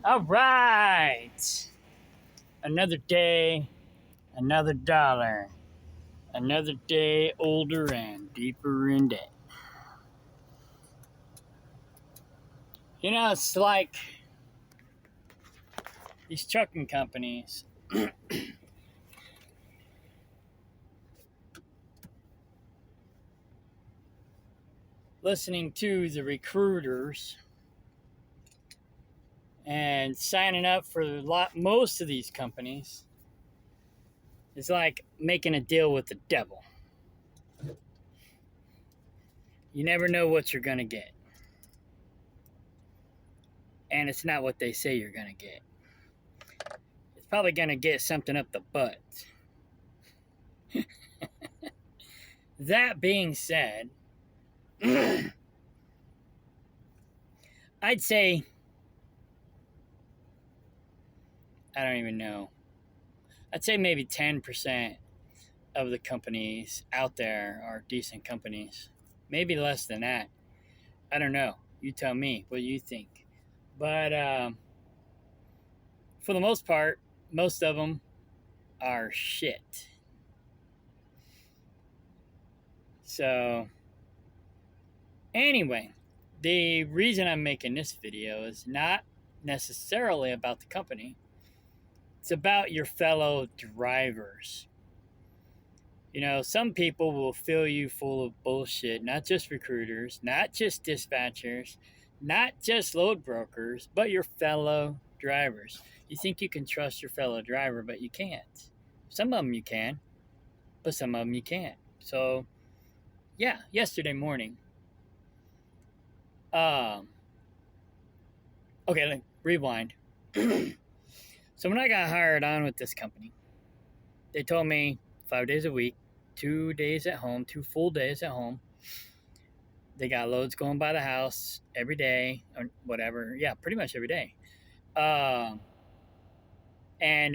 All right. Another day, another dollar. Another day older and deeper in debt. It's like these trucking companies. Listening to the recruiters and signing up for most of these companies is like making a deal with the devil. You never know what you're going to get. And it's not what they say you're going to get. It's probably going to get something up the butt. That being said, I'd say, I don't even know. I'd say maybe 10% of the companies out there are decent companies. Maybe less than that. I don't know. You tell me what you think. But for the most part, most of them are shit. So, anyway, the reason I'm making this video is not necessarily about the company. It's about your fellow drivers. Some people will fill you full of bullshit, not just recruiters, not just dispatchers, not just load brokers, but your fellow drivers. You think you can trust your fellow driver, but you can't. Some of them you can, but some of them you can't. So, yeah, yesterday morning. Okay, rewind. So when I got hired on with this company, they told me 5 days a week, 2 days at home, 2 full days at home. They got loads going by the house every day or whatever. Yeah, pretty much every day. And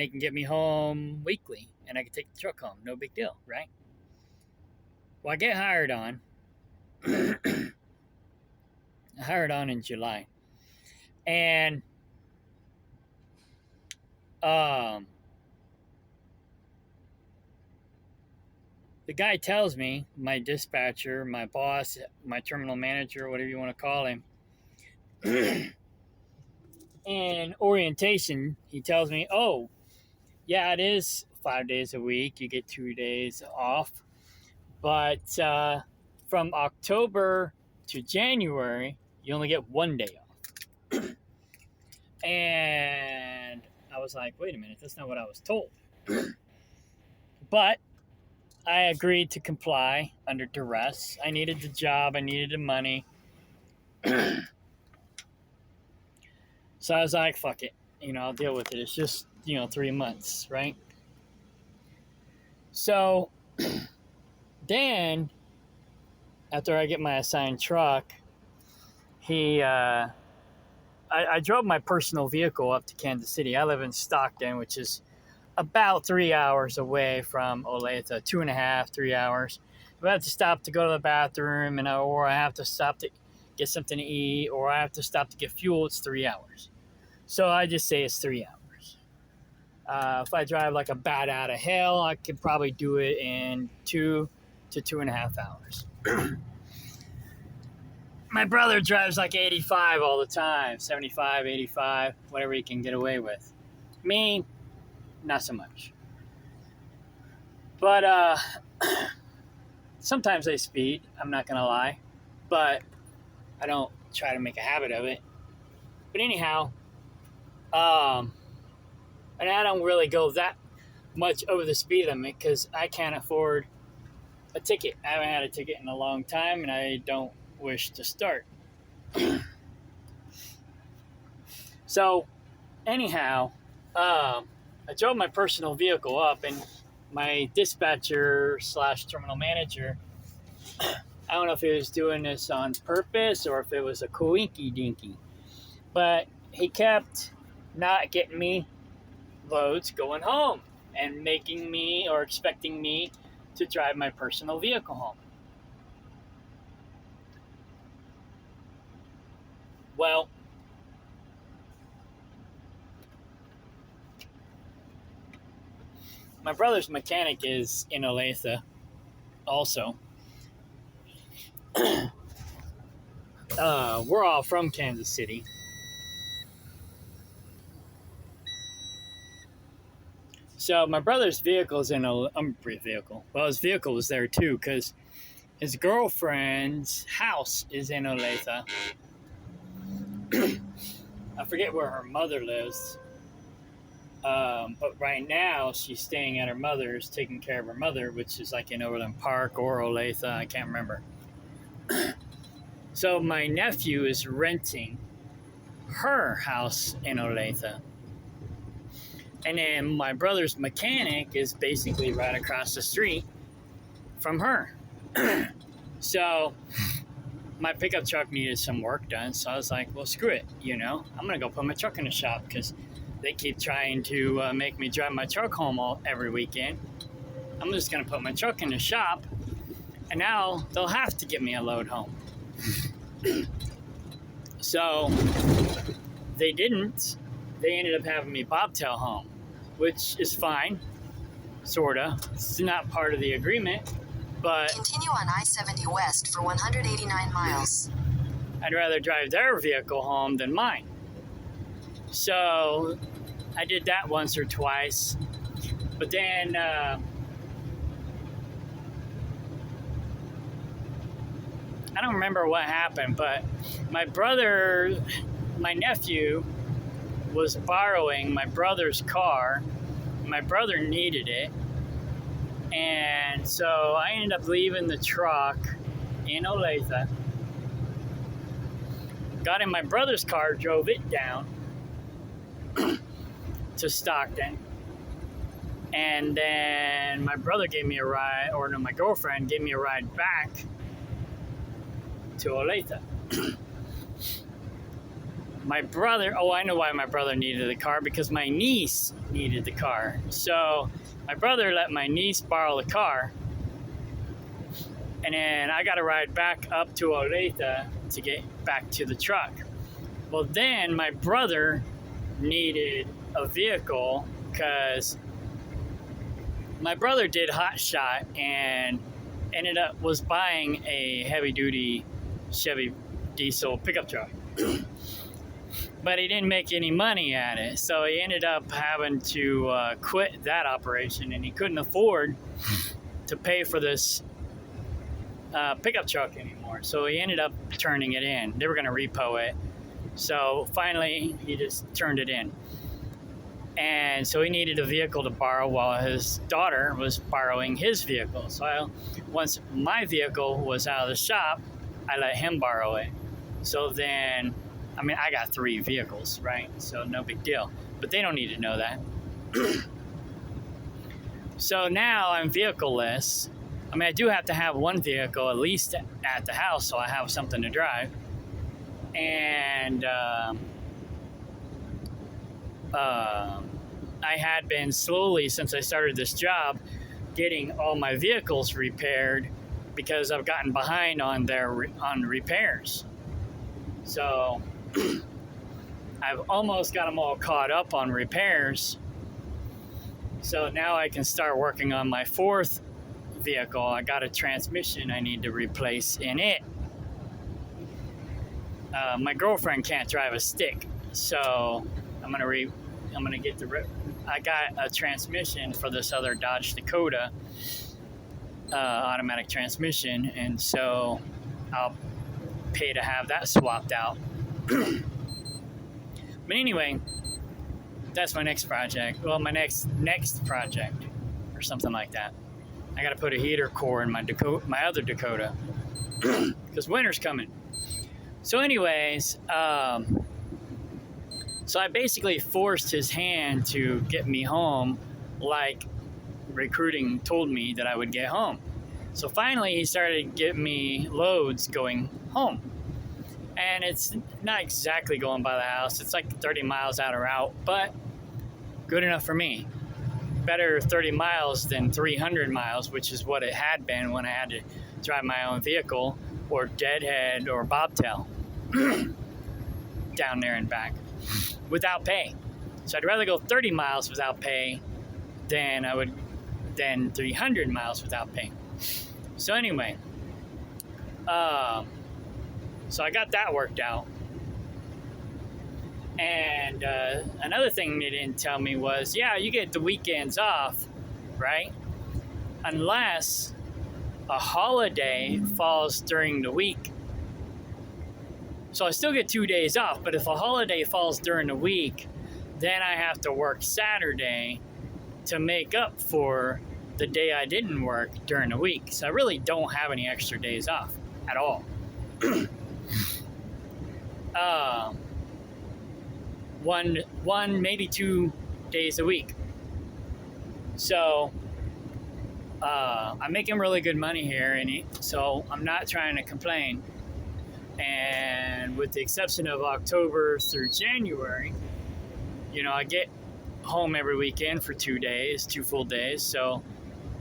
they can get me home weekly and I can take the truck home. No big deal, right? Well, I get hired on. I hired on in July. And the guy tells me, my dispatcher, my boss, my terminal manager, whatever you want to call him, in orientation, he tells me, oh, yeah, it is 5 days a week. You get 2 days off. But from October to January, you only get 1 day off. And I was like, wait a minute, that's not what I was told. But I agreed to comply under duress. I needed the job. I needed the money. So I was like, fuck it. I'll deal with it. It's just, 3 months, right? So then, after I get my assigned truck, I drove my personal vehicle up to Kansas City. I live in Stockton, which is about 3 hours away from Olathe, 2.5, 3 hours. If I have to stop to go to the bathroom, or I have to stop to get something to eat, or I have to stop to get fuel, it's 3 hours. So I just say it's 3 hours. If I drive like a bat out of hell, I could probably do it in 2 to 2.5 hours. My brother drives like 85 all the time, 75, 85, whatever he can get away with. Me, not so much. But sometimes I speed, I'm not going to lie. But I don't try to make a habit of it. But anyhow, and I don't really go that much over the speed limit because I can't afford a ticket. I haven't had a ticket in a long time, and I don't wish to start. So, anyhow, I drove my personal vehicle up, and my dispatcher / terminal manager, I don't know if he was doing this on purpose or if it was a coinky dinky, but he kept not getting me loads going home and making me or expecting me to drive my personal vehicle home. Well, my brother's mechanic is in Olathe also. We're all from Kansas City. So my brother's vehicle is in a vehicle. Well, his vehicle was there too because his girlfriend's house is in Olathe. I forget where her mother lives. But right now she's staying at her mother's, taking care of her mother, which is like in Overland Park or Olathe. I can't remember. So my nephew is renting her house in Olathe. And then my brother's mechanic is basically right across the street from her. So my pickup truck needed some work done. So I was like, well, screw it. I'm going to go put my truck in the shop because they keep trying to make me drive my truck home every weekend. I'm just going to put my truck in the shop. And now they'll have to get me a load home. So they didn't. They ended up having me bobtail home, which is fine, sorta. It's not part of the agreement, but continue on I-70 West for 189 miles. I'd rather drive their vehicle home than mine. So I did that once or twice, but then I don't remember what happened, but my nephew was borrowing my brother's car. My brother needed it. And so I ended up leaving the truck in Olathe. Got in my brother's car, drove it down to Stockton. And then my brother gave me a ride, or no, my girlfriend gave me a ride back to Olathe. My brother, I know why my brother needed the car, because my niece needed the car. So my brother let my niece borrow the car, and then I got a ride back up to Olathe to get back to the truck. Well, then my brother needed a vehicle because my brother did hot shot and was buying a heavy duty Chevy diesel pickup truck. But he didn't make any money at it, so he ended up having to quit that operation, and he couldn't afford to pay for this pickup truck anymore. So he ended up turning it in. They were going to repo it, so finally he just turned it in. And so he needed a vehicle to borrow while his daughter was borrowing his vehicle. So once my vehicle was out of the shop, I let him borrow it. So then, I got 3 vehicles, right? So no big deal. But they don't need to know that. So now I'm vehicleless. I do have to have one vehicle at least at the house so I have something to drive. And I had been slowly, since I started this job, getting all my vehicles repaired because I've gotten behind on repairs. So I've almost got them all caught up on repairs. So now I can start working on my 4th vehicle. I got a transmission I need to replace in it. My girlfriend can't drive a stick, so I got a transmission for this other Dodge Dakota automatic transmission, and so I'll pay to have that swapped out. But anyway, that's my next project. Well, my next project, or something like that. I got to put a heater core in my other Dakota because winter's coming. So, anyways, so I basically forced his hand to get me home, like recruiting told me that I would get home. So finally, he started getting me loads going home. And it's not exactly going by the house. It's like 30 miles out or out, but good enough for me. Better 30 miles than 300 miles, which is what it had been when I had to drive my own vehicle or deadhead or bobtail down there and back without pay. So I'd rather go 30 miles without pay than I would than 300 miles without paying. So anyway, so I got that worked out. And another thing they didn't tell me was, yeah, you get the weekends off, right? Unless a holiday falls during the week. So I still get 2 days off, but if a holiday falls during the week, then I have to work Saturday to make up for the day I didn't work during the week. So I really don't have any extra days off at all. One, maybe 2 days a week. So I'm making really good money here, and so I'm not trying to complain. And with the exception of October through January, I get home every weekend for 2 days, 2 full days. So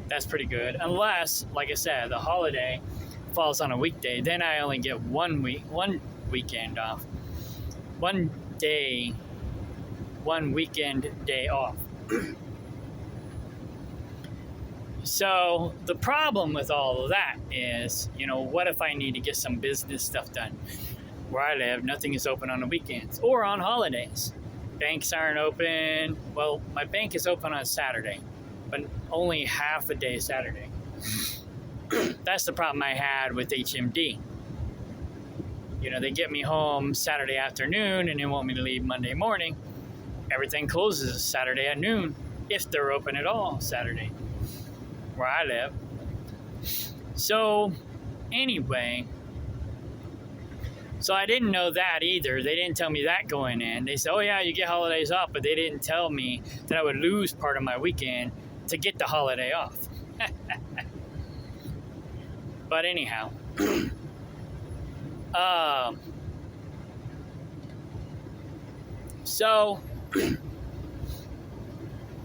that's pretty good. Unless, like I said, the holiday falls on a weekday, then I only get one weekend off. 1 day, 1 weekend day off. So the problem with all of that is, what if I need to get some business stuff done? Where I live, nothing is open on the weekends or on holidays. Banks aren't open. Well, my bank is open on Saturday, but only half a day Saturday. That's the problem I had with HMD. They get me home Saturday afternoon and they want me to leave Monday morning. Everything closes Saturday at noon, if they're open at all Saturday, where I live. So anyway, so I didn't know that either. They didn't tell me that going in. They said, oh yeah, you get holidays off, but they didn't tell me that I would lose part of my weekend to get the holiday off. But anyhow, so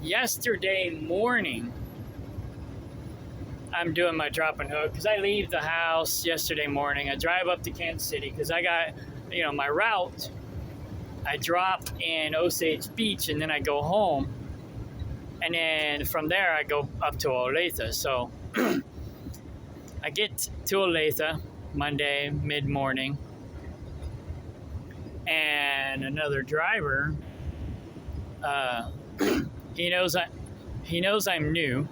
yesterday morning, I'm doing my drop and hook because I leave the house yesterday morning. I drive up to Kansas City because I got, my route. I drop in Osage Beach and then I go home. And then from there, I go up to Olathe. So I get to Olathe Monday mid-morning. And another driver, he knows I'm new.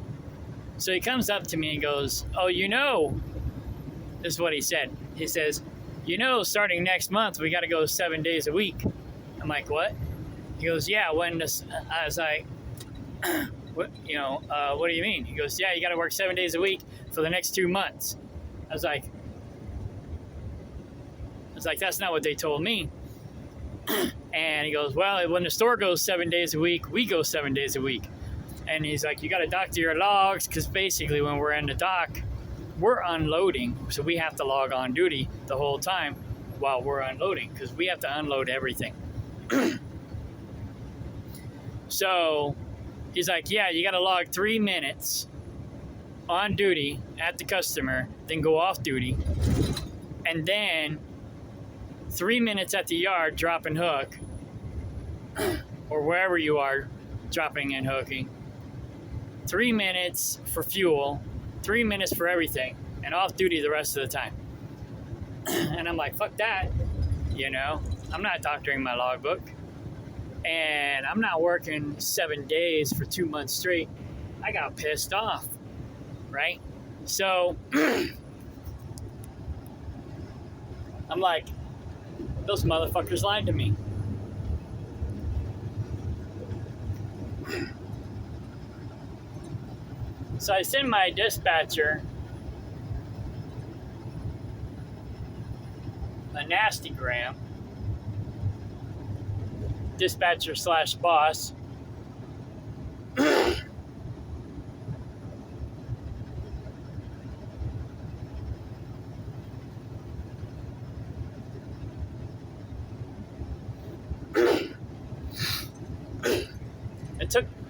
So he comes up to me and goes, oh, this is what he said. He says, starting next month, we got to go 7 days a week. I'm like, what? He goes, yeah, I was like, what do you mean? He goes, yeah, you got to work 7 days a week for the next 2 months. I was like, that's not what they told me. And he goes, well, when the store goes 7 days a week, we go 7 days a week. And he's like, you got to doctor your logs, because basically when we're in the dock, we're unloading. So we have to log on duty the whole time while we're unloading, because we have to unload everything. So he's like, yeah, you got to log 3 minutes on duty at the customer, then go off duty. And then 3 minutes at the yard, drop and hook, or wherever you are dropping and hooking. 3 minutes for fuel, 3 minutes for everything, and off duty the rest of the time. And I'm like, fuck that, I'm not doctoring my logbook, and I'm not working 7 days for 2 months straight. I got pissed off, right? So I'm like, those motherfuckers lied to me. So I send my dispatcher a nastygram, dispatcher/boss.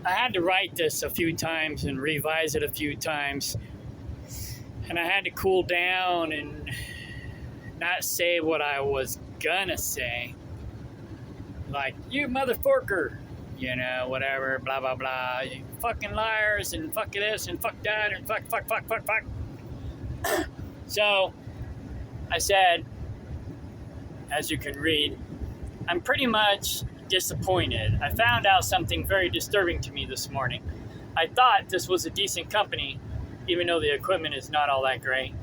I had to write this a few times and revise it a few times, and I had to cool down and not say what I was gonna say, like, you motherfucker, you know, whatever, blah, blah, blah. You fucking liars, and fuck this, and fuck that, and fuck. So I said, as you can read, I'm pretty much disappointed. I found out something very disturbing to me this morning. I thought this was a decent company, even though the equipment is not all that great.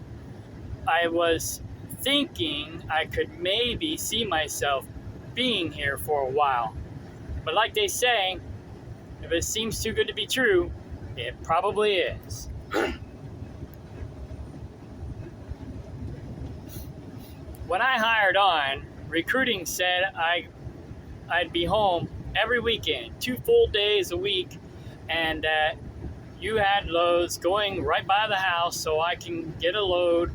I was thinking I could maybe see myself being here for a while. But like they say, if it seems too good to be true, it probably is. When I hired on, recruiting said I'd be home every weekend, 2 full days a week, and that you had loads going right by the house so I can get a load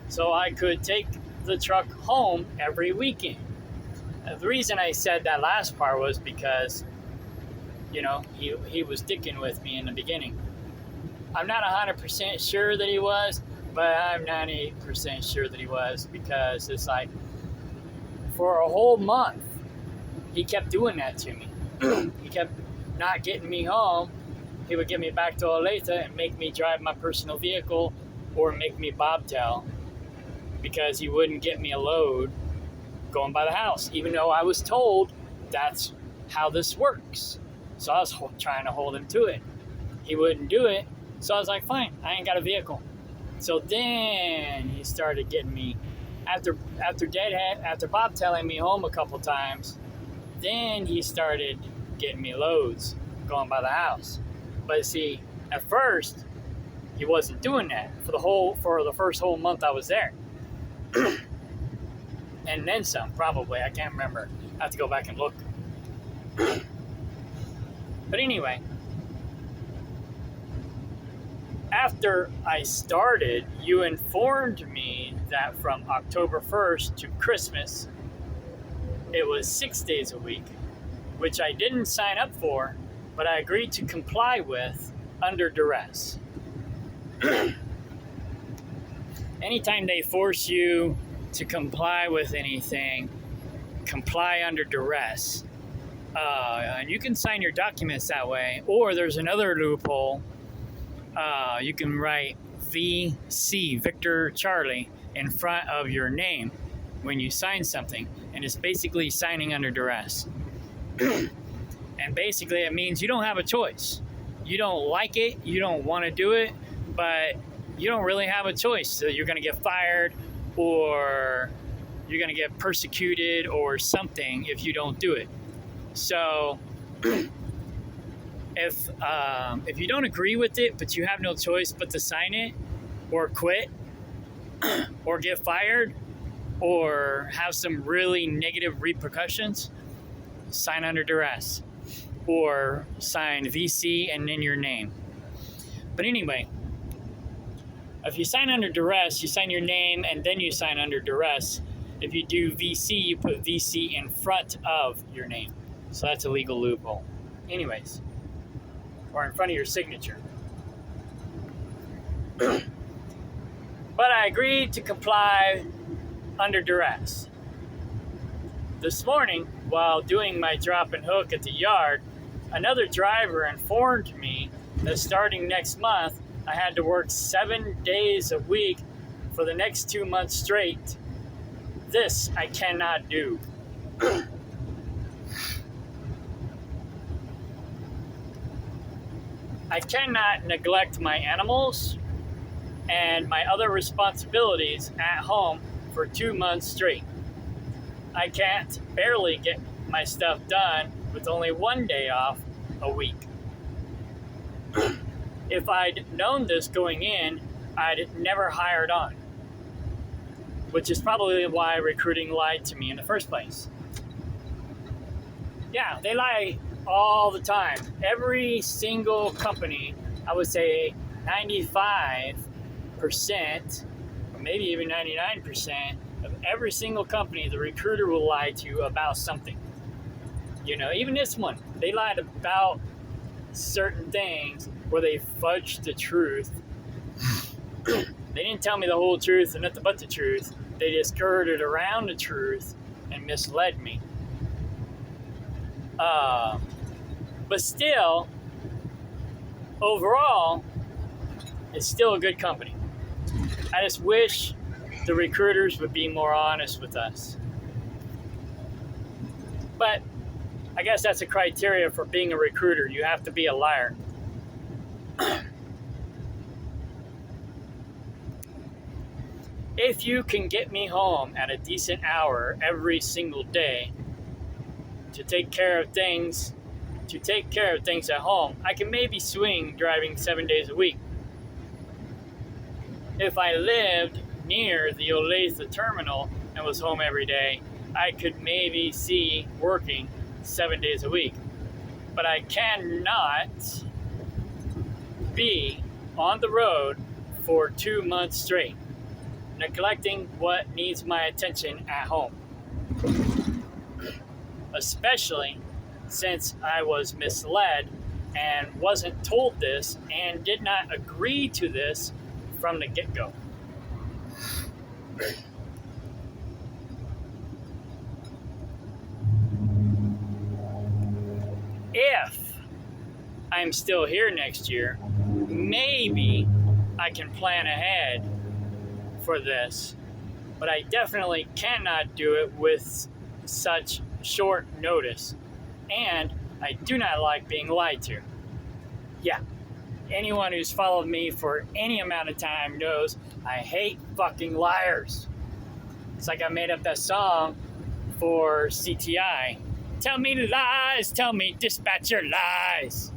so I could take the truck home every weekend. The reason I said that last part was because, you know, he was dicking with me in the beginning. I'm not 100% sure that he was, but I'm 98% sure that he was, because it's like, for a whole month, he kept doing that to me. He kept not getting me home. He would get me back to Olathe and make me drive my personal vehicle or make me bobtail, because he wouldn't get me a load going by the house, even though I was told that's how this works. So I was trying to hold him to it. He wouldn't do it, so I was like, fine, I ain't got a vehicle. So then he started getting me, after bobtailing me home a couple times, then he started getting me loads going by the house. But see, at first, he wasn't doing that for the first whole month I was there. And then some, probably. I can't remember. I have to go back and look. But anyway, after I started, you informed me that from October 1st to Christmas, it was 6 days a week, which I didn't sign up for, but I agreed to comply with under duress. Anytime they force you to comply with anything, comply under duress. And you can sign your documents that way, or there's another loophole. You can write VC, Victor Charlie, in front of your name when you sign something, and it's basically signing under duress. And basically it means you don't have a choice. You don't like it, you don't want to do it, but you don't really have a choice. So you're going to get fired, or you're going to get persecuted or something if you don't do it. So if you don't agree with it, but you have no choice but to sign it, or quit, or get fired, or have some really negative repercussions, sign under duress, or sign VC and then your name. But anyway, if you sign under duress, you sign your name and then you sign under duress. If you do VC, you put VC in front of your name. So that's a legal loophole. Anyways, or in front of your signature. But I agreed to comply under duress. This morning, while doing my drop and hook at the yard, another driver informed me that starting next month, I had to work 7 days a week for the next 2 months straight. This I cannot do. I cannot neglect my animals and my other responsibilities at home for 2 months straight. I can't barely get my stuff done with only 1 day off a week. If I'd known this going in, I'd never hired on, which is probably why recruiting lied to me in the first place. Yeah, they lie all the time. Every single company, I would say 95%, or maybe even 99% of every single company, the recruiter will lie to you about something. You know, even this one, they lied about certain things where they fudged the truth. They didn't tell me the whole truth and nothing but the truth. They just skirted around the truth and misled me. But still, overall, it's still a good company. I just wish the recruiters would be more honest with us. But I guess that's a criteria for being a recruiter. You have to be a liar. If you can get me home at a decent hour every single day to take care of things at home, I can maybe swing driving 7 days a week. If I lived near the Olathe terminal and was home every day, I could maybe see working 7 days a week. But I cannot be on the road for 2 months straight, neglecting what needs my attention at home. Especially since I was misled and wasn't told this and did not agree to this from the get-go. If I'm still here next year, maybe I can plan ahead for this, but I definitely cannot do it with such short notice, and I do not like being lied to. Yeah, anyone who's followed me for any amount of time knows I hate fucking liars. It's like I made up that song for CTI. Tell me lies, tell me dispatcher lies.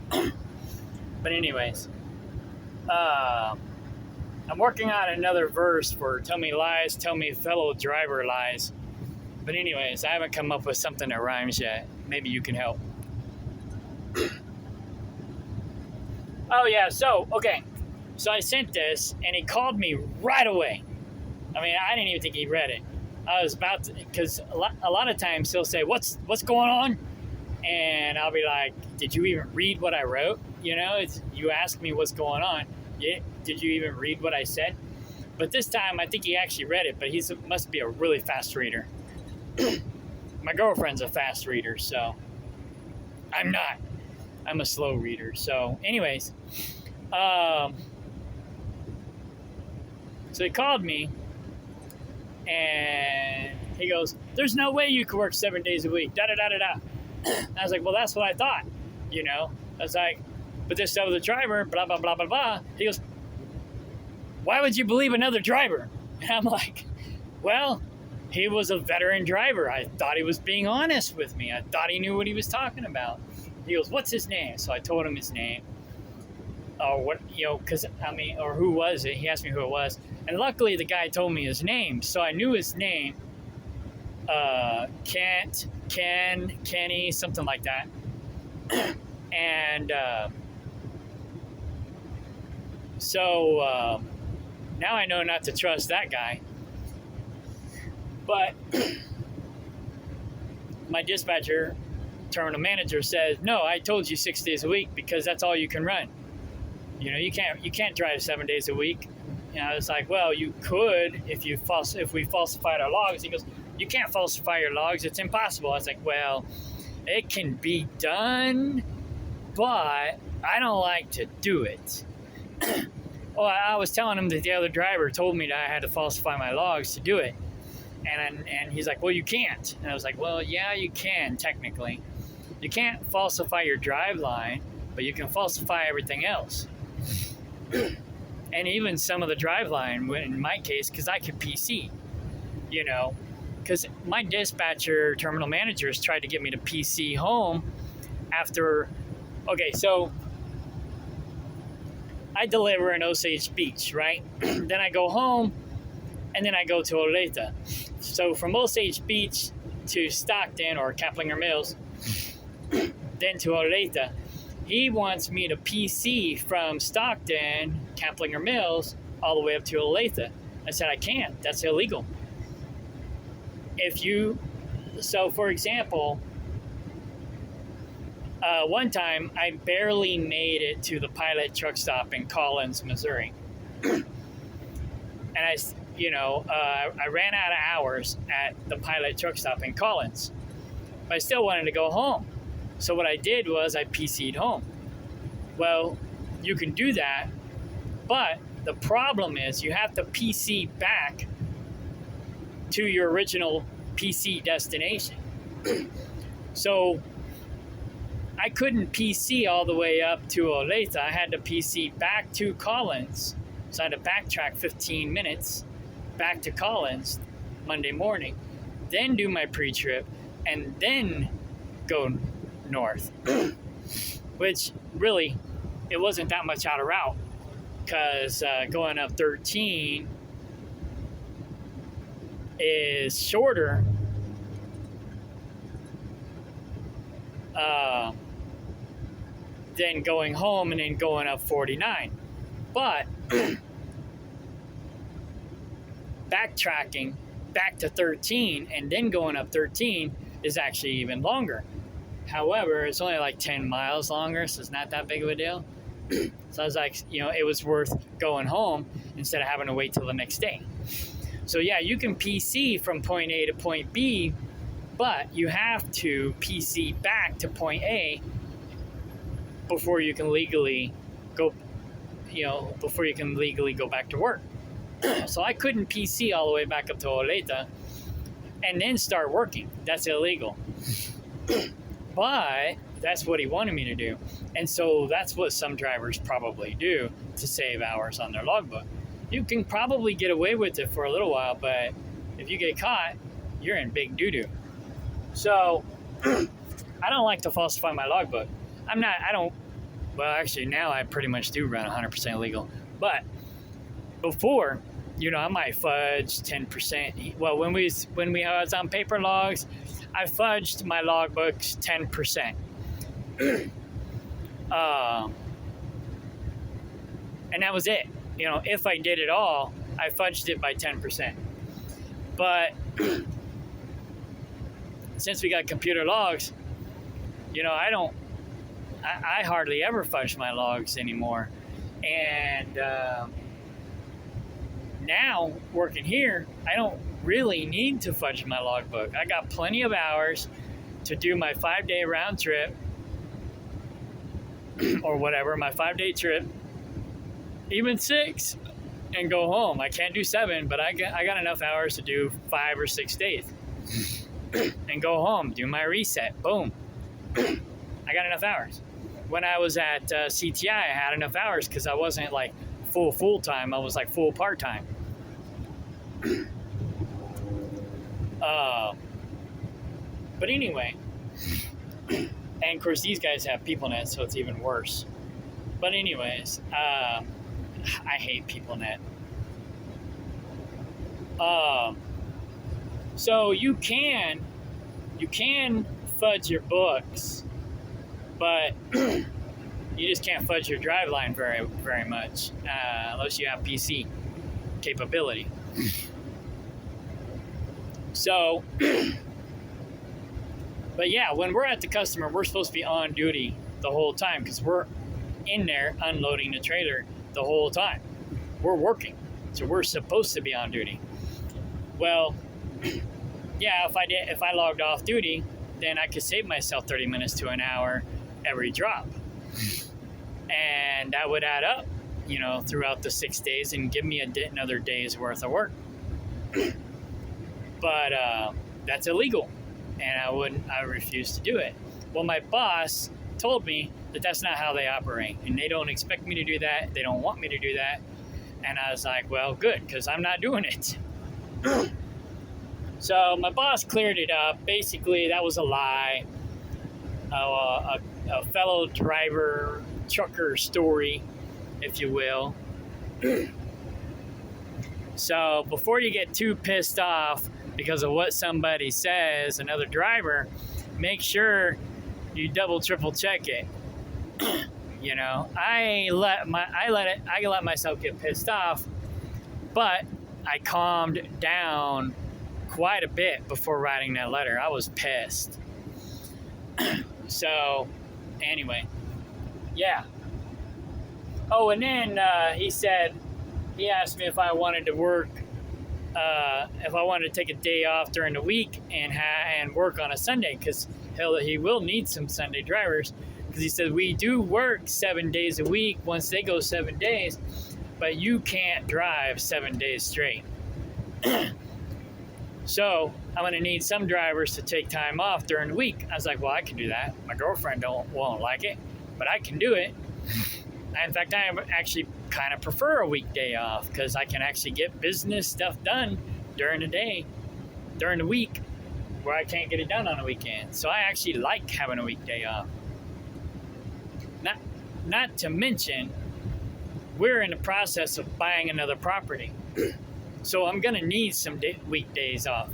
But anyways, I'm working on another verse for Tell Me Lies, Tell Me Fellow Driver Lies. But anyways, I haven't come up with something that rhymes yet. Maybe you can help. Oh yeah, so I sent this and he called me right away. I mean, I didn't even think he read it. I was about to, because a lot of times he'll say, what's going on? And I'll be like, did you even read what I wrote? You know, you ask me what's going on. Yeah, did you even read what I said? But this time, I think he actually read it, but he must be a really fast reader. My girlfriend's a fast reader, so I'm not. I'm a slow reader. So anyways, so he called me and he goes, there's no way you could work 7 days a week, da-da-da-da-da. I was like, well, that's what I thought, you know. I was like, but this other driver, blah, blah, blah, blah, blah. He goes, why would you believe another driver? And I'm like, well, he was a veteran driver. I thought he was being honest with me. I thought he knew what he was talking about. He goes, what's his name? So I told him his name. Or what, you know, because, I mean, or who was it? He asked me who it was. And luckily the guy told me his name. So I knew his name. Kenny, something like that. And so now I know not to trust that guy. But my dispatcher, terminal manager, says, no, I told you 6 days a week because that's all you can run. You know, you can't drive 7 days a week. And I was like, well, you could if we falsified our logs. He goes, you can't falsify your logs. It's impossible. I was like, well, it can be done, but I don't like to do it. Well, I was telling him that the other driver told me that I had to falsify my logs to do it. And he's like, well, you can't. And I was like, well, yeah, you can, technically. You can't falsify your drive line, but you can falsify everything else. And even some of the drive line, in my case, because I could PC, you know, because my dispatcher terminal managers tried to get me to PC home after, okay, so I deliver in Osage Beach, right? Then I go home, and then I go to Olathe. So from Osage Beach to Stockton or Kaplinger Mills, then to Olathe. He wants me to PC from Stockton, Kaplinger Mills, all the way up to Olathe. I said, I can't. That's illegal. So for example, one time I barely made it to the Pilot truck stop in Collins, Missouri. And I ran out of hours at the Pilot truck stop in Collins. But I still wanted to go home. So what I did was I PC'd home. Well, you can do that, but the problem is you have to PC back to your original PC destination. So I couldn't PC all the way up to Olathe. I had to PC back to Collins. So I had to backtrack 15 minutes back to Collins Monday morning, then do my pre-trip, and then go north. Which really, it wasn't that much out of route, because going up 13 is shorter than going home and then going up 49. But backtracking back to 13 and then going up 13 is actually even longer. However, it's only like 10 miles longer, so it's not that big of a deal. So I was like, it was worth going home instead of having to wait till the next day. So yeah, you can PC from point A to point B, but you have to PC back to point A before you can legally go, before you can legally go back to work. So I couldn't PC all the way back up to Olathe and then start working. That's illegal. But that's what he wanted me to do. And so that's what some drivers probably do to save hours on their logbook. You can probably get away with it for a little while, but if you get caught, you're in big doo-doo. So I don't like to falsify my logbook. Well, actually now I pretty much do run 100% legal. But before, I might fudge 10%. Well, when we was on paper logs, I fudged my logbooks 10%. And that was it. If I did it all, I fudged it by 10%. But since we got computer logs, I hardly ever fudge my logs anymore. And now working here, I don't really need to fudge my logbook. I got plenty of hours to do my 5-day round trip or whatever, my 5-day trip, even 6, and go home. I can't do 7, but I got enough hours to do 5 or 6 days and go home, do my reset, boom. I got enough hours. When I was at CTI, I had enough hours because I wasn't like full-time. I was like full part-time. But anyway, and of course these guys have PeopleNet, so it's even worse. But anyways, I hate PeopleNet. So you can fudge your books, but you just can't fudge your driveline very, very much unless you have PC capability. So, but yeah, when we're at the customer, we're supposed to be on duty the whole time because we're in there unloading the trailer the whole time. We're working, so we're supposed to be on duty. Well, yeah, if I logged off duty, then I could save myself 30 minutes to an hour every drop. And that would add up, throughout the 6 days and give me another day's worth of work. But that's illegal, and I refuse to do it. Well, my boss told me that that's not how they operate, and they don't expect me to do that. They don't want me to do that. And I was like, well, good, because I'm not doing it. So my boss cleared it up. Basically, that was a lie. A fellow driver, trucker story, if you will. So before you get too pissed off because of what somebody says, another driver, make sure you double, triple check it. I let myself get pissed off, but I calmed down quite a bit before writing that letter. I was pissed. So, anyway, yeah. Oh, and then he asked me if I wanted to work, if I wanted to take a day off during the week and work on a Sunday, because he will need some Sunday drivers because he said we do work 7 days a week once they go 7 days, but you can't drive 7 days straight. So I'm going to need some drivers to take time off during the week. I was like, well, I can do that. My girlfriend won't like it, but I can do it. In fact, I actually kind of prefer a weekday off because I can actually get business stuff done during the day, during the week, where I can't get it done on a weekend. So I actually like having a weekday off. Not to mention, we're in the process of buying another property. So I'm going to need some weekdays off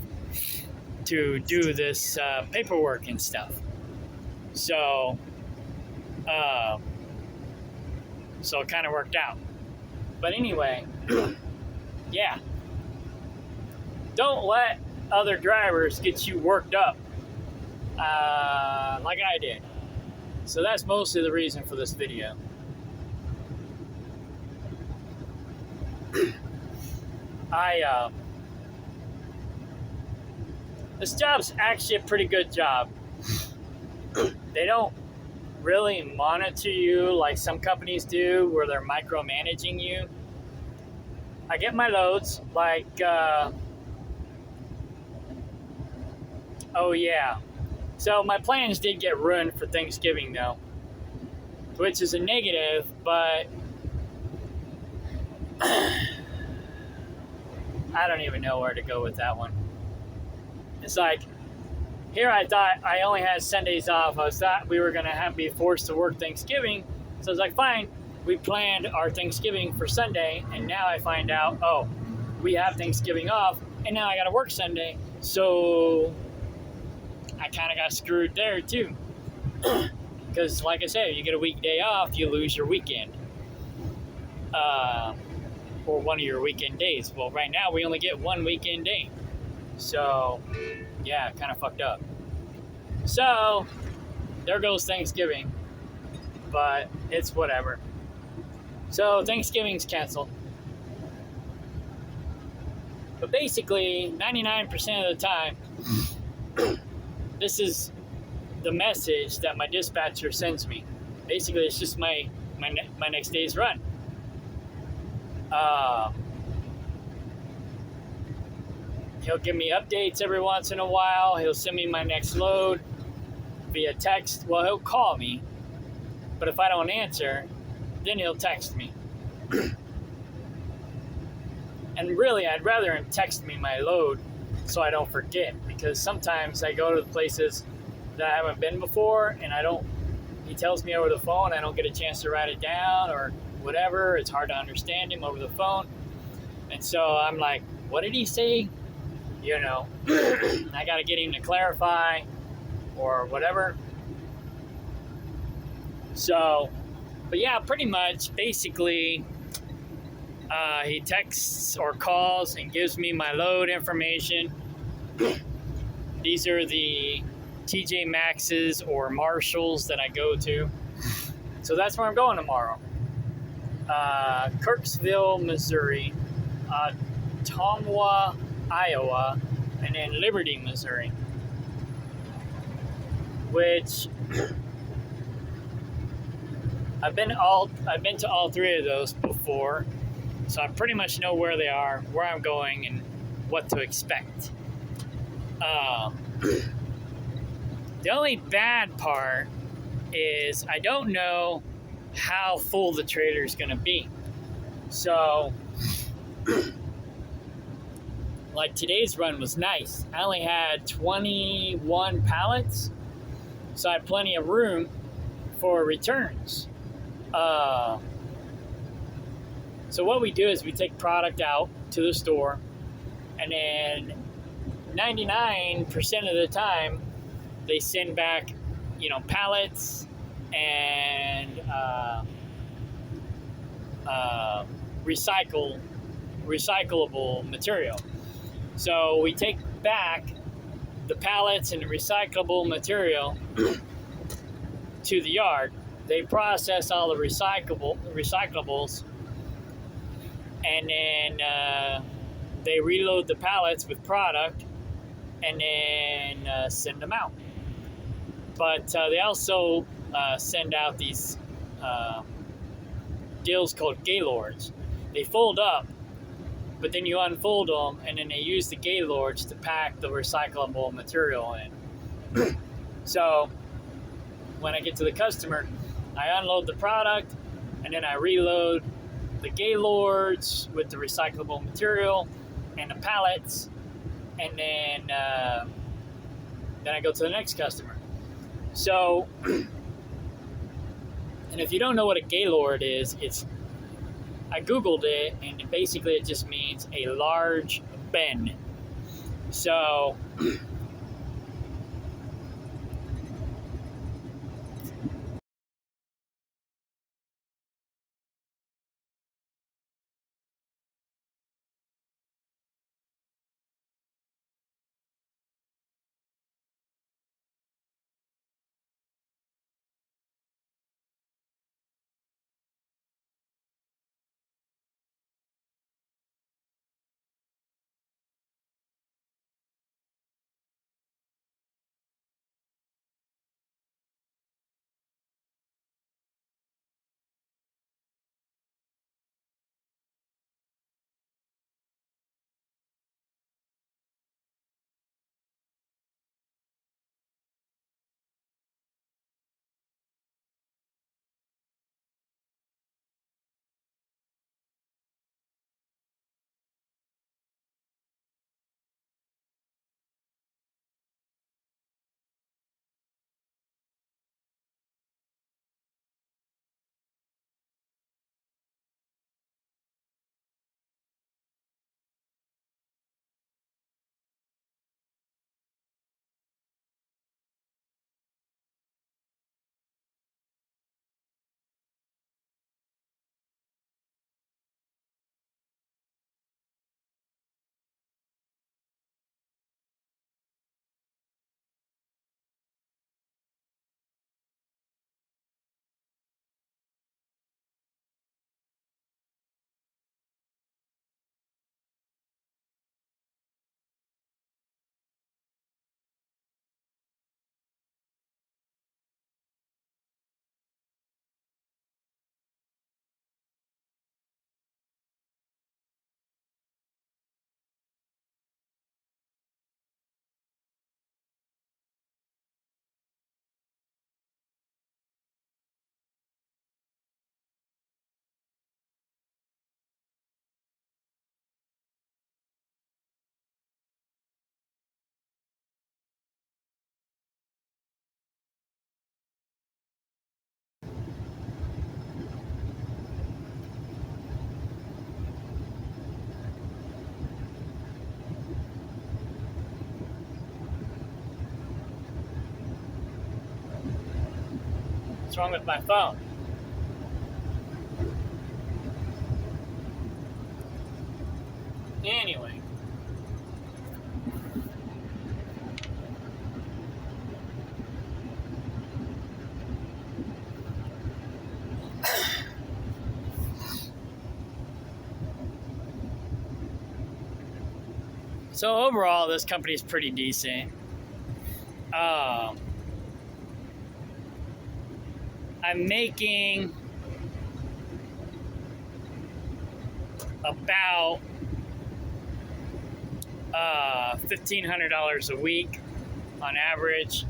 to do this paperwork and stuff. So it kind of worked out. But anyway, yeah. Don't let other drivers get you worked up like I did. So that's mostly the reason for this video. This job's actually a pretty good job. They don't really monitor you like some companies do, where they're micromanaging you. I get my loads, like, oh yeah. So my plans did get ruined for Thanksgiving though, which is a negative, but I don't even know where to go with that one. It's like, here I thought I only had Sundays off. I thought we were going to be forced to work Thanksgiving. So I was like, fine. We planned our Thanksgiving for Sunday, and now I find out, oh, we have Thanksgiving off, and now I got to work Sunday. So I kind of got screwed there too. Because like I said, you get a weekday off, you lose your weekend. Or one of your weekend days. Well, right now we only get one weekend day. So, yeah, kind of fucked up. So, there goes Thanksgiving. But it's whatever. So, Thanksgiving's canceled. But basically, 99% of the time, this is the message that my dispatcher sends me. Basically, it's just my next day's run. He'll give me updates every once in a while. He'll send me my next load via text. Well, he'll call me, but if I don't answer, then he'll text me. And really, I'd rather him text me my load so I don't forget, because sometimes I go to the places that I haven't been before, and he tells me over the phone, I don't get a chance to write it down or whatever. It's hard to understand him over the phone. And so I'm like, what did he say? You know, I got to get him to clarify or whatever. So, but yeah, pretty much, basically, he texts or calls and gives me my load information. These are the TJ Maxx's or Marshalls that I go to. So that's where I'm going tomorrow. Kirksville, Missouri, Ottumwa, Iowa, and then Liberty, Missouri. Which I've been to all three of those before, so I pretty much know where they are, where I'm going, and what to expect. The only bad part is I don't know how full the trailer is going to be. So, like today's run was nice. I only had 21 pallets, so I had plenty of room for returns. So what we do is we take product out to the store, and then 99% of the time they send back, pallets and recyclable material. So we take back the pallets and the recyclable material to the yard. They process all the recyclables, and then they reload the pallets with product, and then send them out. But they also send out these deals called Gaylords. They fold up, but then you unfold them, and then they use the Gaylords to pack the recyclable material in. So when I get to the customer, I unload the product, and then I reload the Gaylords with the recyclable material and the pallets, and then I go to the next customer. So, and if you don't know what a Gaylord is, I googled it, and basically it just means a large bin. So what's wrong with my phone? Anyway. So overall, this company is pretty decent. I'm making about $1,500 a week on average.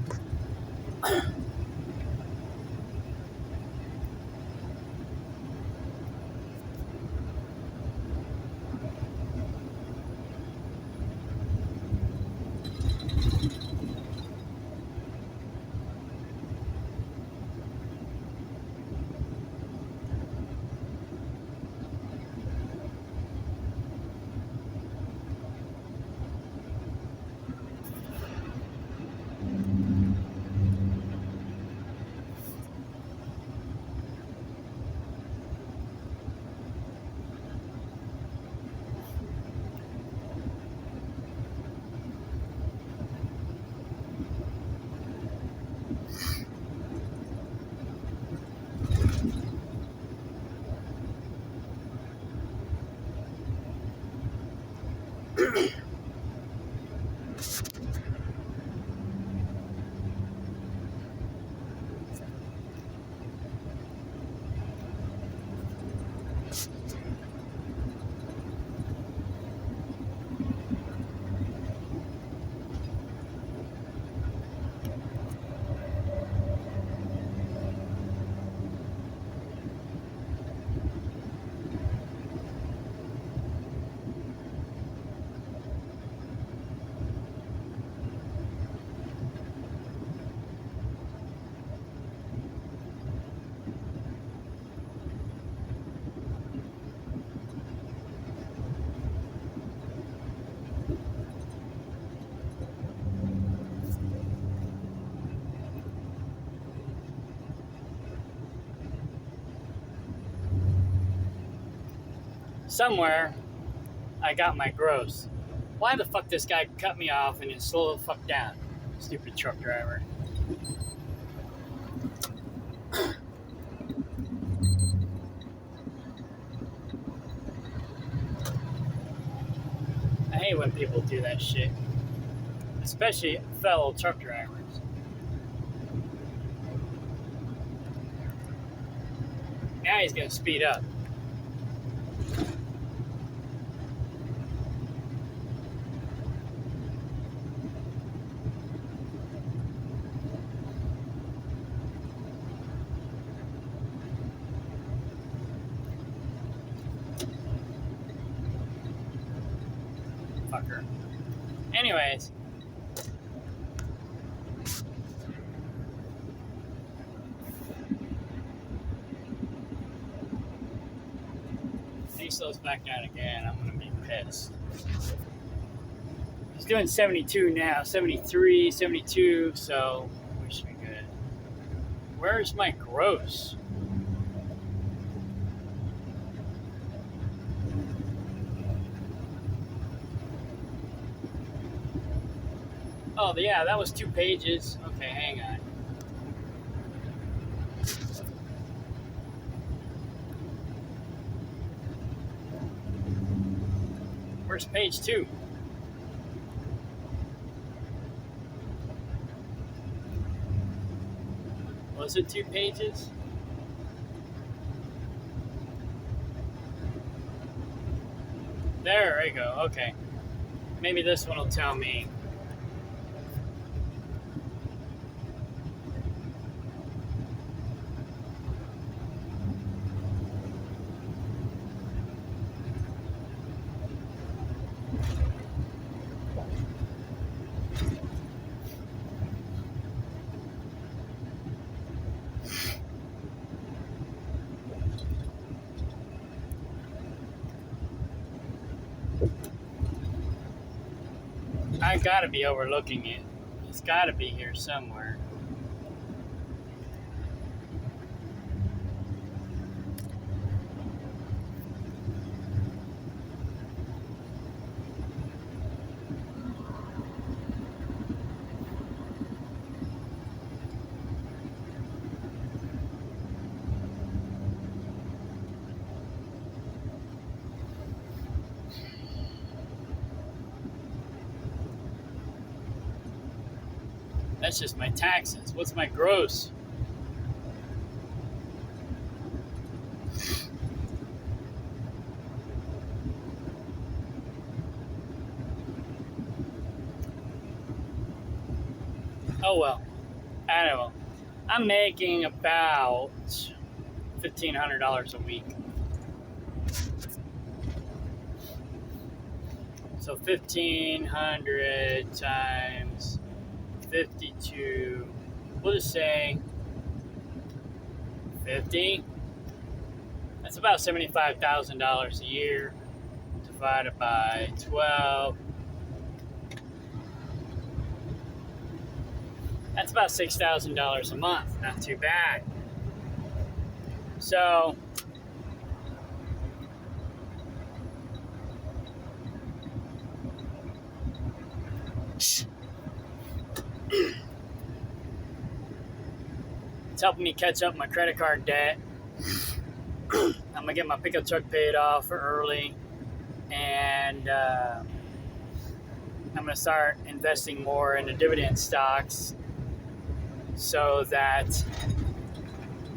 somewhere I got my gross. Why the fuck this guy cut me off and then slow the fuck down? Stupid truck driver. I hate when people do that shit. Especially fellow truck drivers. Now he's gonna speed up. Fucker. Anyways. He slows back down again, I'm gonna be pissed. He's doing 72 now, 73, 72, so we should be good. Where's my gross? Oh, yeah, that was 2 pages. Okay, hang on. Where's page 2? Was it 2 pages? There we go. Okay. Maybe this one will tell me. I gotta be overlooking it. It's gotta be here somewhere. That's just my taxes. What's my gross? Oh well. I don't know. I'm making about $1,500 a week. So 1,500 times 52, we'll just say 50. That's about $75,000 a year divided by 12. That's about $6,000 a month. Not too bad. So it's helping me catch up my credit card debt. I'm gonna get my pickup truck paid off early, and I'm gonna start investing more into dividend stocks so that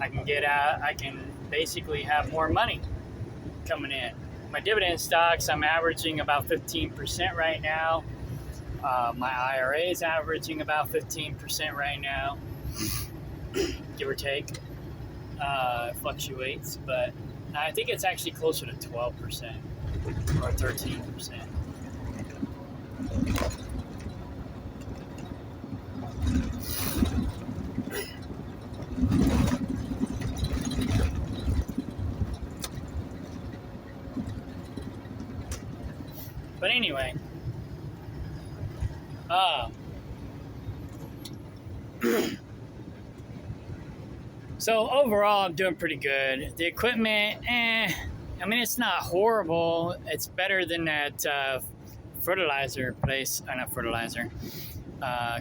I can get out. I can basically have more money coming in. My dividend stocks, I'm averaging about 15% right now. My IRA is averaging about 15% right now, give or take. It fluctuates, but I think it's actually closer to 12% or 13%. But anyway, so overall, I'm doing pretty good. The equipment, I mean, it's not horrible. It's better than that fertilizer place, not fertilizer,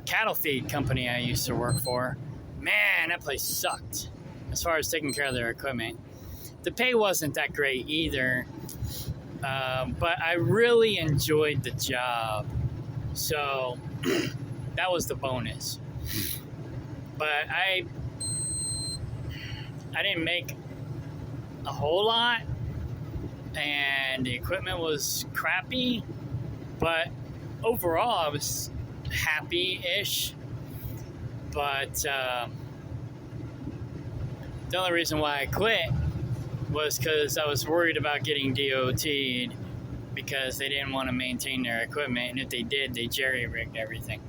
cattle feed company I used to work for. Man, that place sucked as far as taking care of their equipment. The pay wasn't that great either, but I really enjoyed the job. So that was the bonus. But I didn't make a whole lot, and the equipment was crappy, but overall I was happy-ish. But the only reason why I quit was because I was worried about getting DOT'd because they didn't want to maintain their equipment, and if they did, they jerry-rigged everything.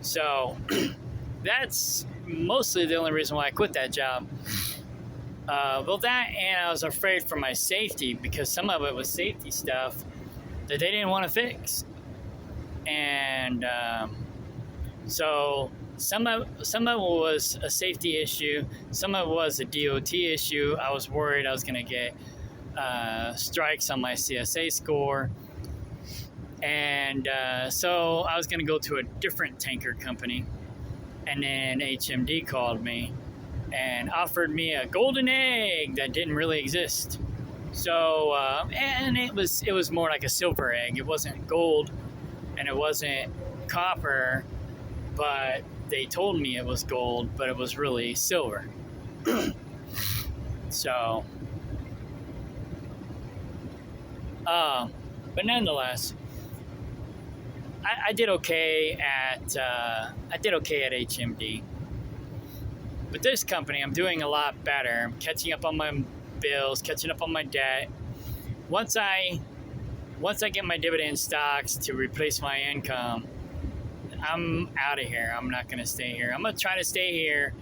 So that's mostly the only reason why I quit that job. Well, that, and I was afraid for my safety because some of it was safety stuff that they didn't want to fix. And so some of it was a safety issue, some of it was a DOT issue. I was worried I was going to get strikes on my CSA score. And so I was going to go to a different tanker company. And then HMD called me and offered me a golden egg that didn't really exist. So, and it was more like a silver egg. It wasn't gold and it wasn't copper, but they told me it was gold, but it was really silver. So, but nonetheless, I did okay at HMD. But this company, I'm doing a lot better. I'm catching up on my bills, catching up on my debt. Once I get my dividend stocks to replace my income, I'm out of here. I'm not going to stay here. I'm going to try to stay here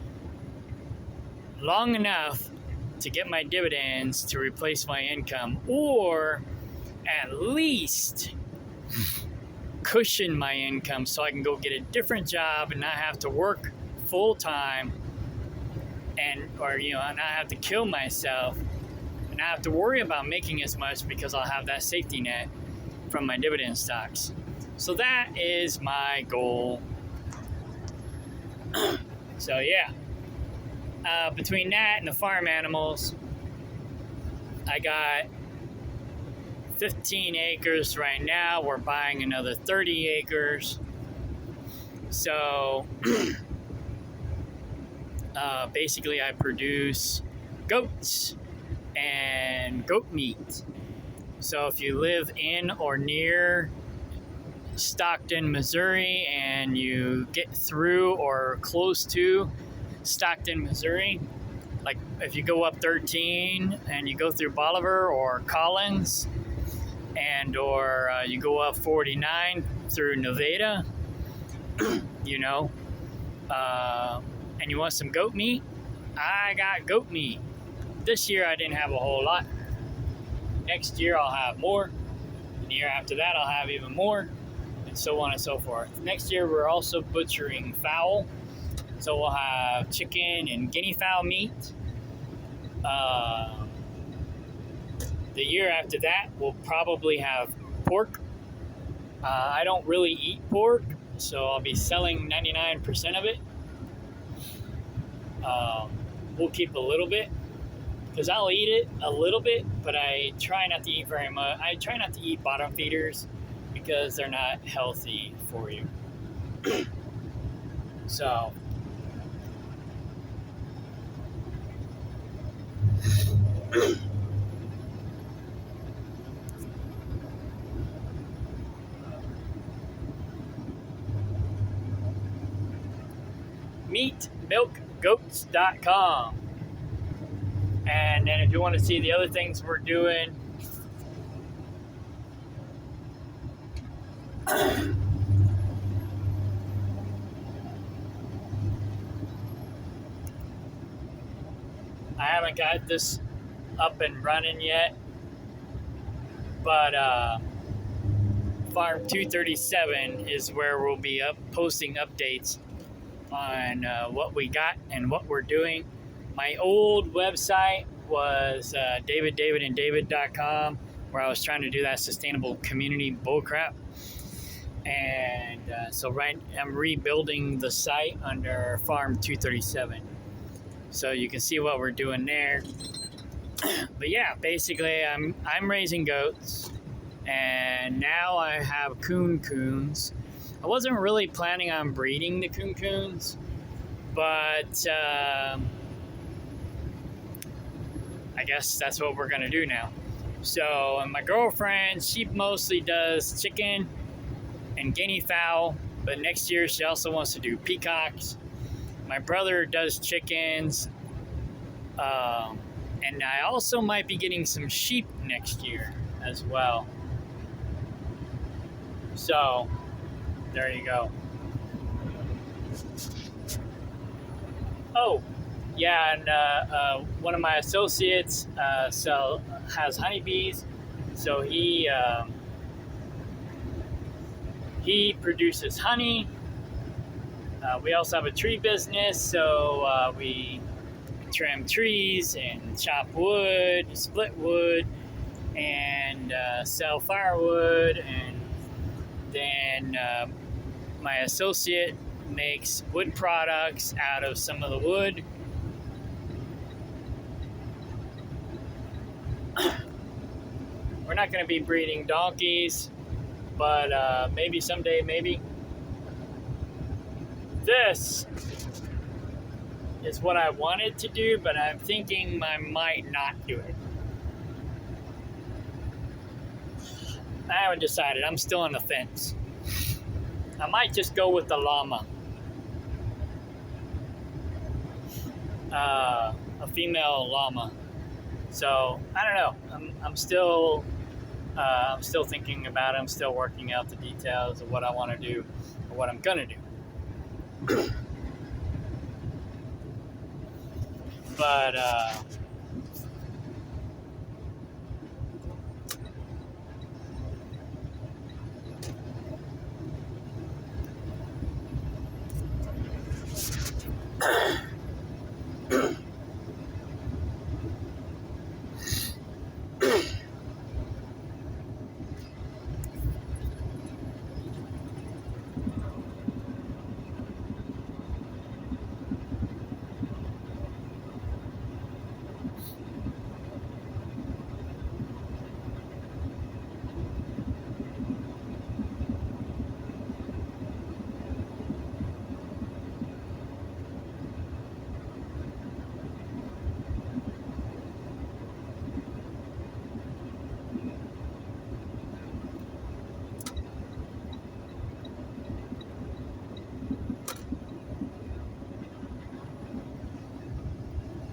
long enough to get my dividends to replace my income, or at least cushion my income so I can go get a different job and not have to work full time, or not have to kill myself and not have to worry about making as much because I'll have that safety net from my dividend stocks. So that is my goal. So yeah, between that and the farm animals, I got 15 acres right now. We're buying another 30 acres. So basically I produce goats and goat meat. So if you live in or near Stockton, Missouri, and you get through or close to Stockton, Missouri, like if you go up 13 and you go through Bolivar or Collins, or you go up 49 through Nevada, and you want some goat meat, I got goat meat. This year I didn't have a whole lot. Next year I'll have more. The year after that I'll have even more, and so on and so forth. Next year we're also butchering fowl. So we'll have chicken and guinea fowl meat. The year after that, we'll probably have pork. I don't really eat pork, so I'll be selling 99% of it. We'll keep a little bit, because I'll eat it a little bit, but I try not to eat very much. I try not to eat bottom feeders because they're not healthy for you. So, meatmilkgoats.com. And then if you want to see the other things we're doing, I haven't got this up and running yet, but Farm 237 is where we'll be posting updates on what we got and what we're doing. My old website was davidanddavid.com, where I was trying to do that sustainable community bullcrap. And so I'm rebuilding the site under Farm 237. So you can see what we're doing there. But yeah, basically I'm raising goats, and now I have coons. I wasn't really planning on breeding the coons, but I guess that's what we're gonna do now. So my girlfriend, she mostly does chicken and guinea fowl, but next year she also wants to do peacocks. My brother does chickens, and I also might be getting some sheep next year as well. So there you go. Oh, yeah, and one of my associates has honeybees, so he produces honey. We also have a tree business, so we trim trees and chop wood, split wood, and sell firewood. And then my associate makes wood products out of some of the wood. We're not going to be breeding donkeys, but maybe someday, maybe. This is what I wanted to do, but I'm thinking I might not do it. I haven't decided. I'm still on the fence. I might just go with the llama. A female llama. So I don't know. I'm still thinking about it. I'm still working out the details of what I want to do or what I'm gonna do. But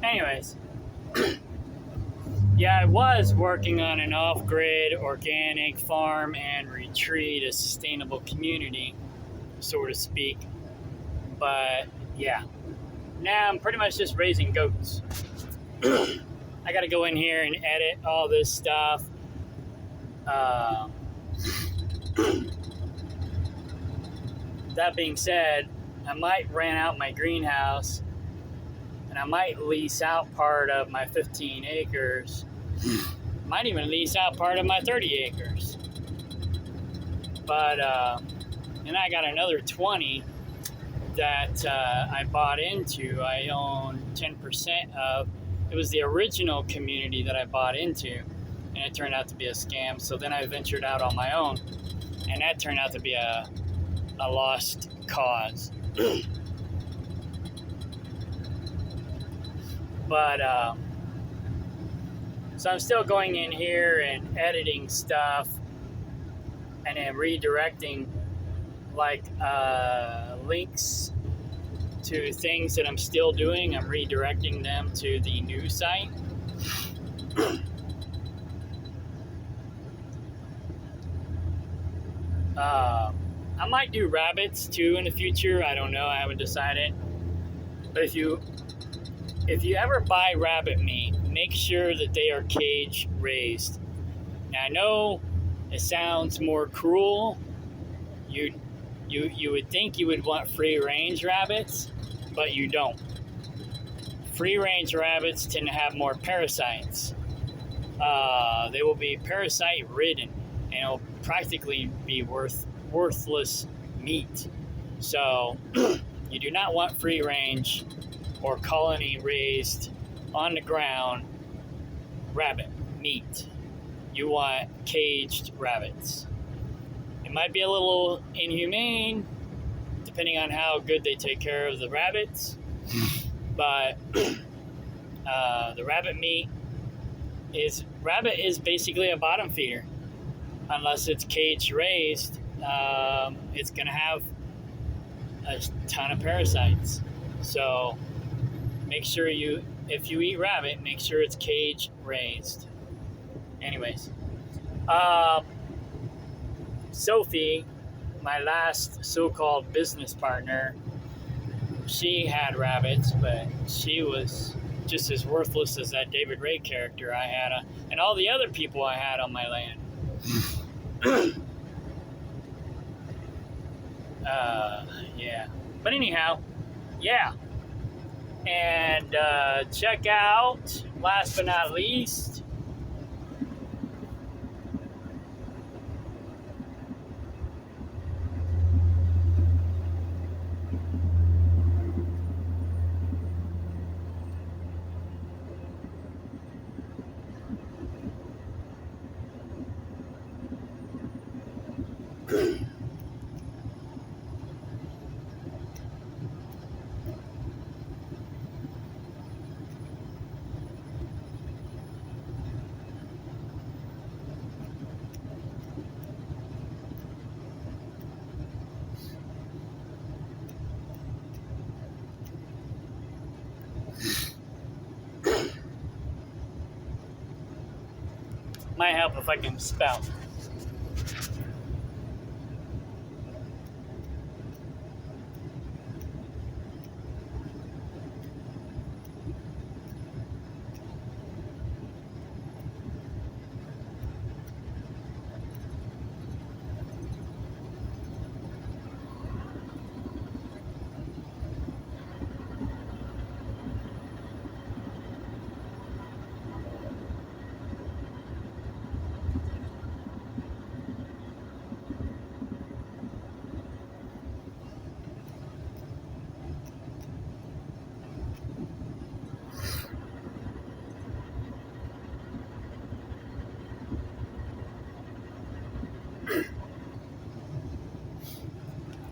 anyways, yeah, I was working on an off-grid organic farm and retreat, a sustainable community, so to speak. But yeah, now I'm pretty much just raising goats. I got to go in here and edit all this stuff. That being said, I might rent out my greenhouse, and I might lease out part of my 15 acres. Might even lease out part of my 30 acres. But, and I got another 20 that I bought into. I own 10% of. It was the original community that I bought into, and it turned out to be a scam. So then I ventured out on my own, and that turned out to be a lost cause. But so I'm still going in here and editing stuff, and then redirecting like links to things that I'm still doing. I'm redirecting them to the new site. I might do rabbits too in the future. I don't know. I haven't decided. But if you ever buy rabbit meat, make sure that they are cage raised. Now I know it sounds more cruel. You would think you would want free range rabbits, but you don't. free-range rabbits tend to have more parasites. They will be parasite-ridden, and it'll practically be worthless meat. So you do not want free-range or colony-raised on the ground rabbit meat. You want caged rabbits. It might be a little inhumane, depending on how good they take care of the rabbits, but the rabbit meat is basically a bottom feeder. Unless it's cage raised, it's going to have a ton of parasites. So make sure if you eat rabbit, make sure it's cage raised. Anyways, Sophie, my last so-called business partner, she had rabbits, but she was just as worthless as that David Ray character I had, and all the other people I had on my land. Yeah. But anyhow, yeah. And check out, last but not least, might help if I can spell.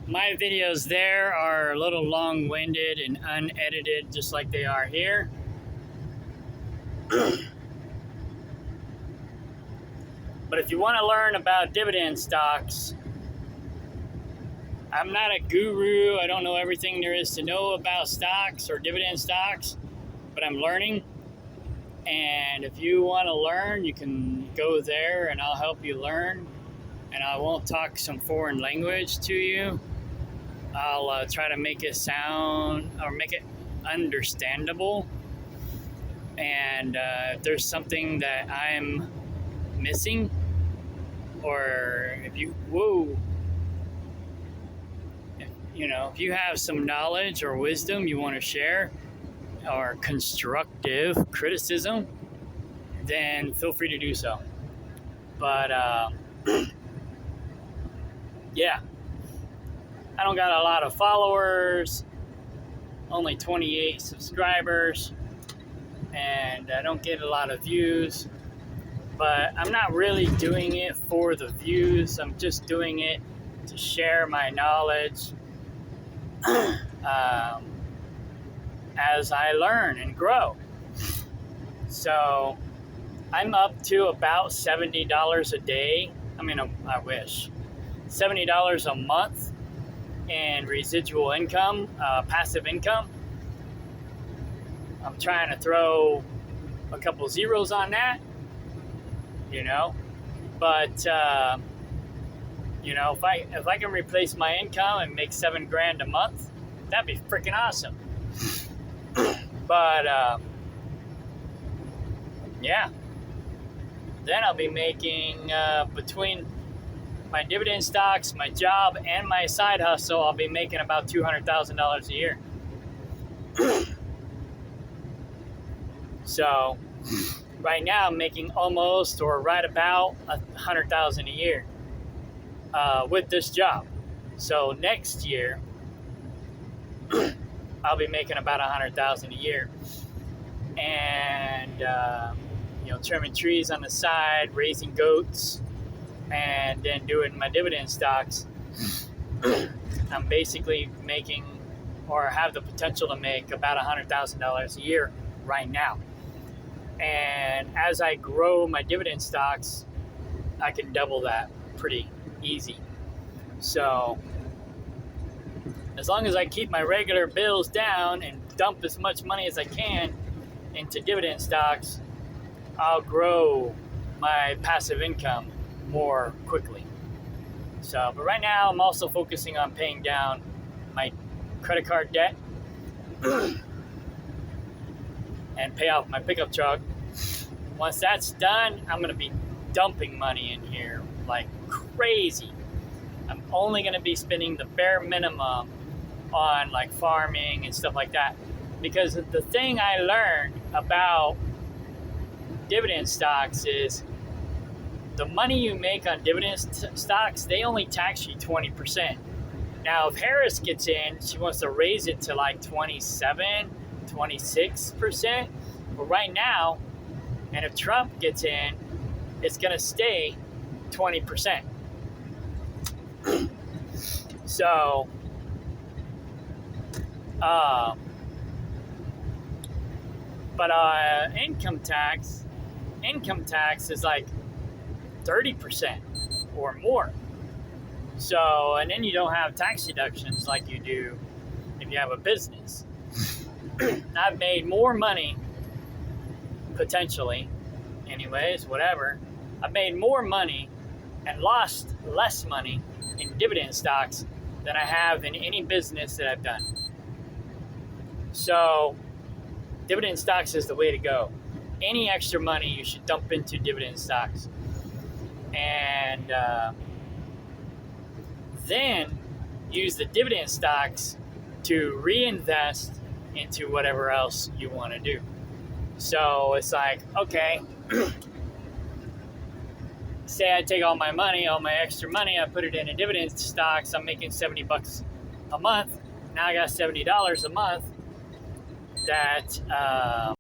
My videos there are a little long-winded and unedited, just like they are here. But if you want to learn about dividend stocks, I'm not a guru. I don't know everything there is to know about stocks or dividend stocks, but I'm learning. And if you want to learn, you can go there and I'll help you learn. And I won't talk some foreign language to you. I'll try to make it sound or make it understandable. And if there's something that I'm missing, or if you have some knowledge or wisdom you want to share, or constructive criticism, then feel free to do so. But yeah, I don't got a lot of followers, only 28 subscribers, and I don't get a lot of views, but I'm not really doing it for the views. I'm just doing it to share my knowledge as I learn and grow. So I'm up to about $70 a day. I mean, I wish. $70 a month in residual income, passive income. I'm trying to throw a couple zeros on that, but if I can replace my income and make $7,000 a month, that'd be freaking awesome. But yeah, then I'll be making between my dividend stocks, my job, and my side hustle, I'll be making about $200,000 a year. So right now I'm making almost or right about $100,000 a year with this job. So next year I'll be making about $100,000 a year, and trimming trees on the side, raising goats, and then doing my dividend stocks. I'm basically making, or have the potential to make, about $100,000 a year right now. And as I grow my dividend stocks, I can double that pretty easy. So as long as I keep my regular bills down and dump as much money as I can into dividend stocks, I'll grow my passive income more quickly. So, but right now I'm also focusing on paying down my credit card debt and pay off my pickup truck. Once that's done, I'm going to be dumping money in here like crazy. I'm only going to be spending the bare minimum on like farming and stuff like that, because the thing I learned about dividend stocks is the money you make on dividend stocks, they only tax you 20%. Now, if Harris gets in, she wants to raise it to like 27, 26%. But right now, and if Trump gets in, it's going to stay 20%. So, but income tax is like 30% or more. So, and then you don't have tax deductions like you do if you have a business. I've made more money, potentially, anyways, whatever. I've made more money and lost less money in dividend stocks than I have in any business that I've done. So, dividend stocks is the way to go. Any extra money you should dump into dividend stocks. And then use the dividend stocks to reinvest into whatever else you want to do. So it's like, okay, say I take all my money, all my extra money, I put it into dividend stocks, I'm making $70 a month. Now I got $70 a month that